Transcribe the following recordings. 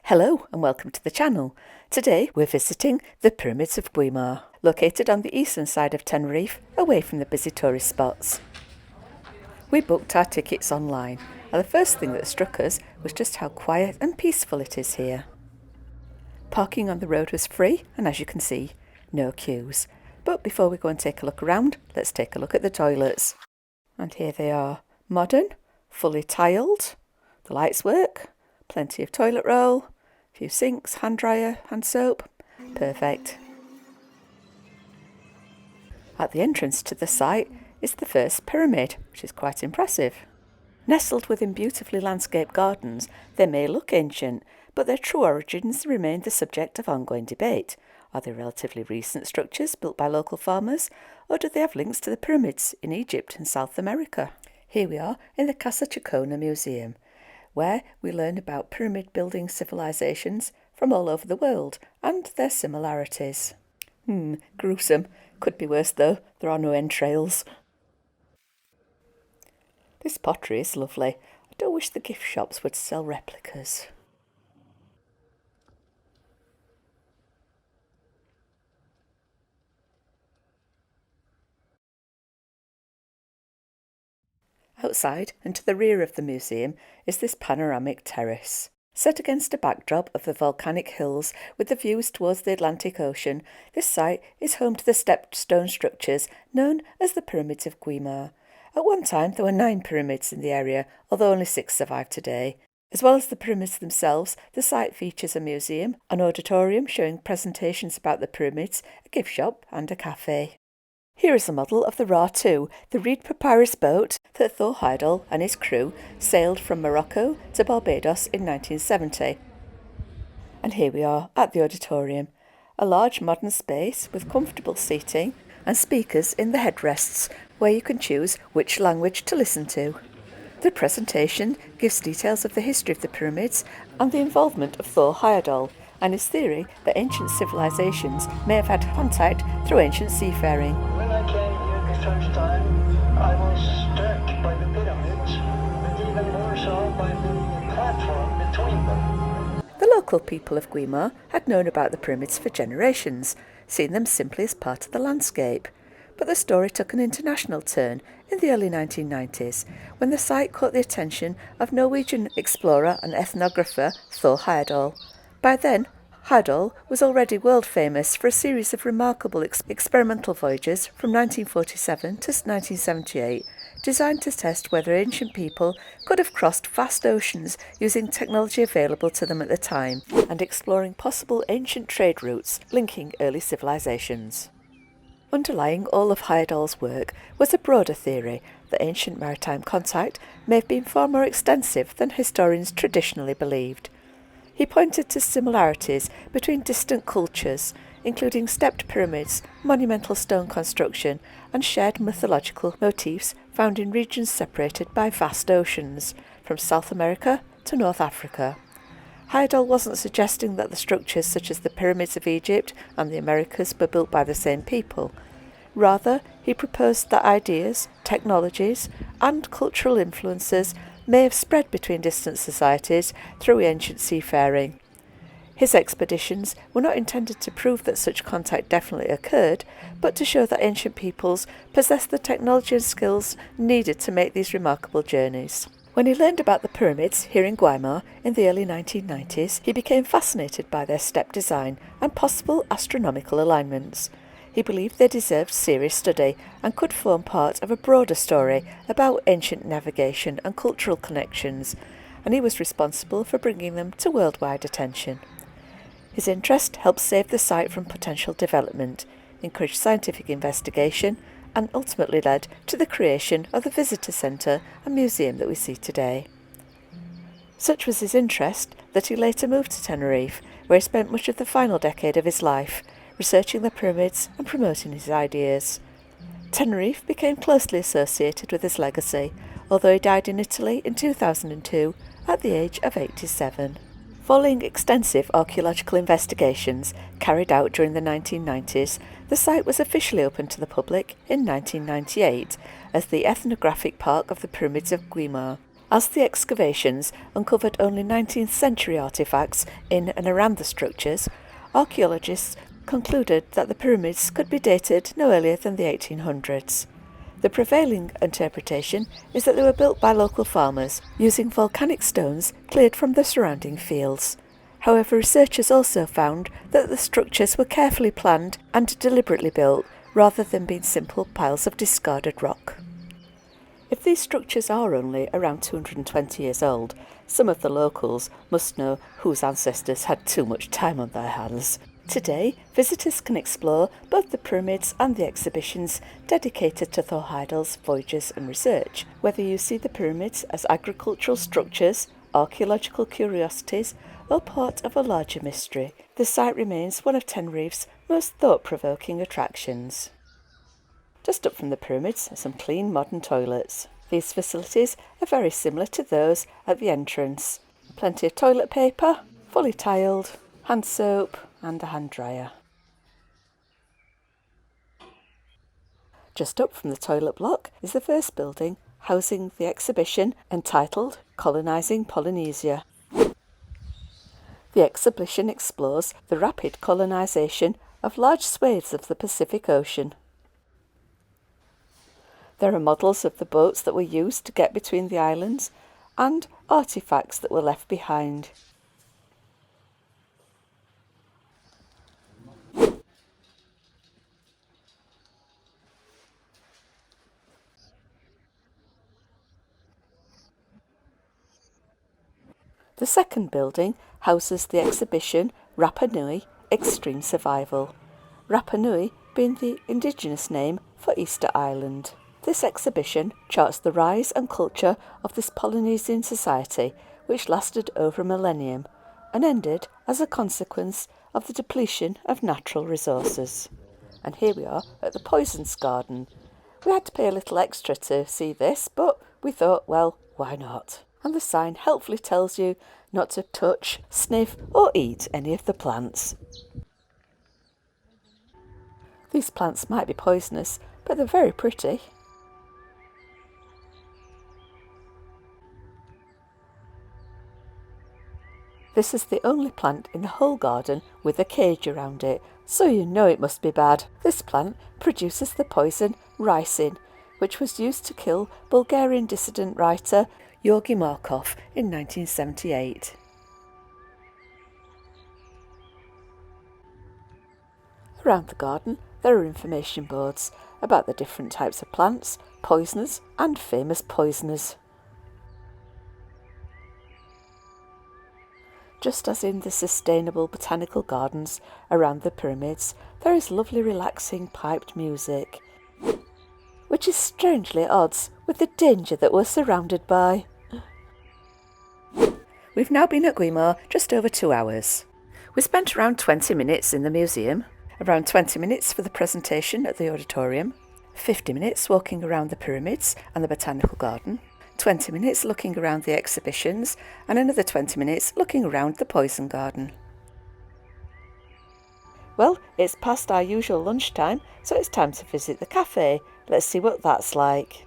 Hello and welcome to the channel. Today we're visiting the Pyramids of Güímar, located on the eastern side of Tenerife, away from the busy tourist spots. We booked our tickets online, and the first thing that struck us was just how quiet and peaceful it is here. Parking on the road was free, and as you can see, no queues. But before we go and take a look around, let's take a look at the toilets. And here they are, modern, fully tiled, the lights work, plenty of toilet roll, a few sinks, hand dryer, hand soap. Perfect. At the entrance to the site is the first pyramid, which is quite impressive. Nestled within beautifully landscaped gardens, they may look ancient, but their true origins remain the subject of ongoing debate. Are they relatively recent structures built by local farmers, or do they have links to the pyramids in Egypt and South America? Here we are in the Casa Chacona Museum, where we learn about pyramid building civilizations from all over the world and their similarities. Gruesome. Could be worse though, there are no entrails. This pottery is lovely. I do wish the gift shops would sell replicas. Outside and to the rear of the museum is this panoramic terrace. Set against a backdrop of the volcanic hills with the views towards the Atlantic Ocean, this site is home to the stepped stone structures known as the Pyramids of Güímar. At one time there were 9 pyramids in the area, although only 6 survive today. As well as the pyramids themselves, the site features a museum, an auditorium showing presentations about the pyramids, a gift shop and a café. Here is a model of the Ra-2, the reed papyrus boat that Thor Heyerdahl and his crew sailed from Morocco to Barbados in 1970. And here we are at the auditorium, a large modern space with comfortable seating and speakers in the headrests where you can choose which language to listen to. The presentation gives details of the history of the pyramids and the involvement of Thor Heyerdahl and his theory that ancient civilizations may have had contact through ancient seafaring. When I came here the first time, I was struck by the pyramids, but even more so by the platform between them. The local people of Guimar had known about the pyramids for generations, seeing them simply as part of the landscape. But the story took an international turn in the early 1990s, when the site caught the attention of Norwegian explorer and ethnographer Thor Heyerdahl. By then, Heyerdahl was already world famous for a series of remarkable experimental voyages from 1947 to 1978, designed to test whether ancient people could have crossed vast oceans using technology available to them at the time, and exploring possible ancient trade routes linking early civilizations. Underlying all of Heyerdahl's work was a broader theory that ancient maritime contact may have been far more extensive than historians traditionally believed. He pointed to similarities between distant cultures, including stepped pyramids, monumental stone construction, and shared mythological motifs found in regions separated by vast oceans, from South America to North Africa. Heyerdahl wasn't suggesting that the structures such as the pyramids of Egypt and the Americas were built by the same people. Rather, he proposed that ideas, technologies, and cultural influences may have spread between distant societies through ancient seafaring. His expeditions were not intended to prove that such contact definitely occurred, but to show that ancient peoples possessed the technology and skills needed to make these remarkable journeys. When he learned about the pyramids here in Guimar in the early 1990s, he became fascinated by their step design and possible astronomical alignments. He believed they deserved serious study and could form part of a broader story about ancient navigation and cultural connections, and he was responsible for bringing them to worldwide attention. His interest helped save the site from potential development, encouraged scientific investigation, and ultimately led to the creation of the visitor centre and museum that we see today. Such was his interest that he later moved to Tenerife, where he spent much of the final decade of his life, researching the pyramids and promoting his ideas. Tenerife became closely associated with his legacy, although he died in Italy in 2002 at the age of 87. Following extensive archaeological investigations carried out during the 1990s, the site was officially opened to the public in 1998 as the ethnographic park of the Pyramids of Güímar. As the excavations uncovered only 19th century artefacts in and around the structures, archaeologists concluded that the pyramids could be dated no earlier than the 1800s. The prevailing interpretation is that they were built by local farmers using volcanic stones cleared from the surrounding fields. However, researchers also found that the structures were carefully planned and deliberately built rather than being simple piles of discarded rock. If these structures are only around 220 years old, some of the locals must know whose ancestors had too much time on their hands. Today, visitors can explore both the pyramids and the exhibitions dedicated to Thor Heyerdahl's voyages and research. Whether you see the pyramids as agricultural structures, archaeological curiosities, or part of a larger mystery, the site remains one of Tenerife's most thought-provoking attractions. Just up from the pyramids are some clean modern toilets. These facilities are very similar to those at the entrance. Plenty of toilet paper, fully tiled, hand soap and a hand dryer. Just up from the toilet block is the first building housing the exhibition entitled Colonising Polynesia. The exhibition explores the rapid colonisation of large swathes of the Pacific Ocean. There are models of the boats that were used to get between the islands and artefacts that were left behind. The second building houses the exhibition Rapa Nui Extreme Survival, Rapa Nui being the indigenous name for Easter Island. This exhibition charts the rise and culture of this Polynesian society, which lasted over a millennium and ended as a consequence of the depletion of natural resources. And here we are at the Poisons Garden. We had to pay a little extra to see this, but we thought, well, why not? And the sign helpfully tells you not to touch, sniff or eat any of the plants. These plants might be poisonous, but they're very pretty. This is the only plant in the whole garden with a cage around it, so you know it must be bad. This plant produces the poison ricin, which was used to kill Bulgarian dissident writer Guimar in 1978. Around the garden there are information boards about the different types of plants, poisoners and famous poisoners. Just as in the sustainable botanical gardens around the pyramids, there is lovely relaxing piped music, which is strangely at odds with the danger that we're surrounded by. We've now been at Guimar just over 2 hours. We spent around 20 minutes in the museum, around 20 minutes for the presentation at the auditorium, 50 minutes walking around the pyramids and the botanical garden, 20 minutes looking around the exhibitions, and another 20 minutes looking around the poison garden. Well, it's past our usual lunchtime, so it's time to visit the café. Let's see what that's like.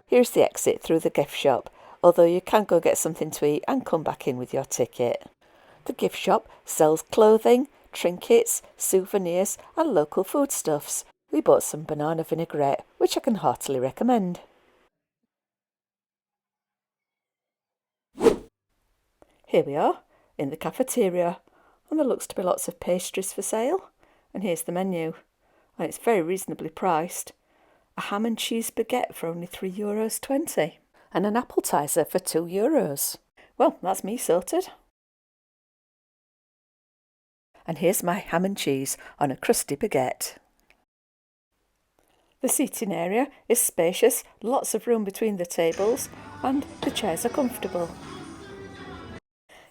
Here's the exit through the gift shop, although you can go get something to eat and come back in with your ticket. The gift shop sells clothing, trinkets, souvenirs and local foodstuffs. We bought some banana vinaigrette, which I can heartily recommend. Here we are, in the cafeteria, and there looks to be lots of pastries for sale. And here's the menu, and it's very reasonably priced. A ham and cheese baguette for only €3.20, and an appetizer for €2. Well, that's me sorted. And here's my ham and cheese on a crusty baguette. The seating area is spacious, lots of room between the tables, and the chairs are comfortable.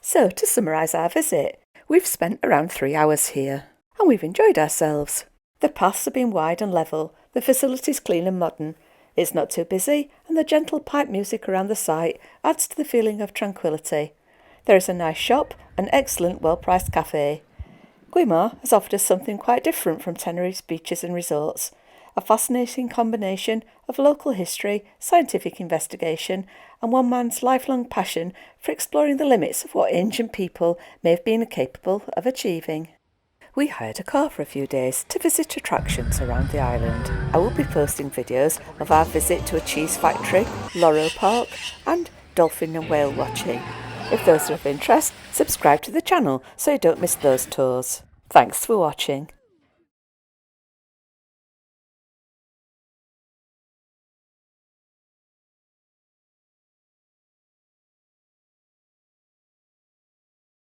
So, to summarise our visit, we've spent around 3 hours here, and we've enjoyed ourselves. The paths have been wide and level, the facilities clean and modern, it's not too busy, and the gentle pipe music around the site adds to the feeling of tranquility. There is a nice shop, an excellent well-priced café. Guimar has offered us something quite different from Tenerife's beaches and resorts, a fascinating combination of local history, scientific investigation, and one man's lifelong passion for exploring the limits of what ancient people may have been capable of achieving. We hired a car for a few days to visit attractions around the island. I will be posting videos of our visit to a cheese factory, Loro Park, and dolphin and whale watching. If those are of interest, subscribe to the channel so you don't miss those tours. Thanks for watching.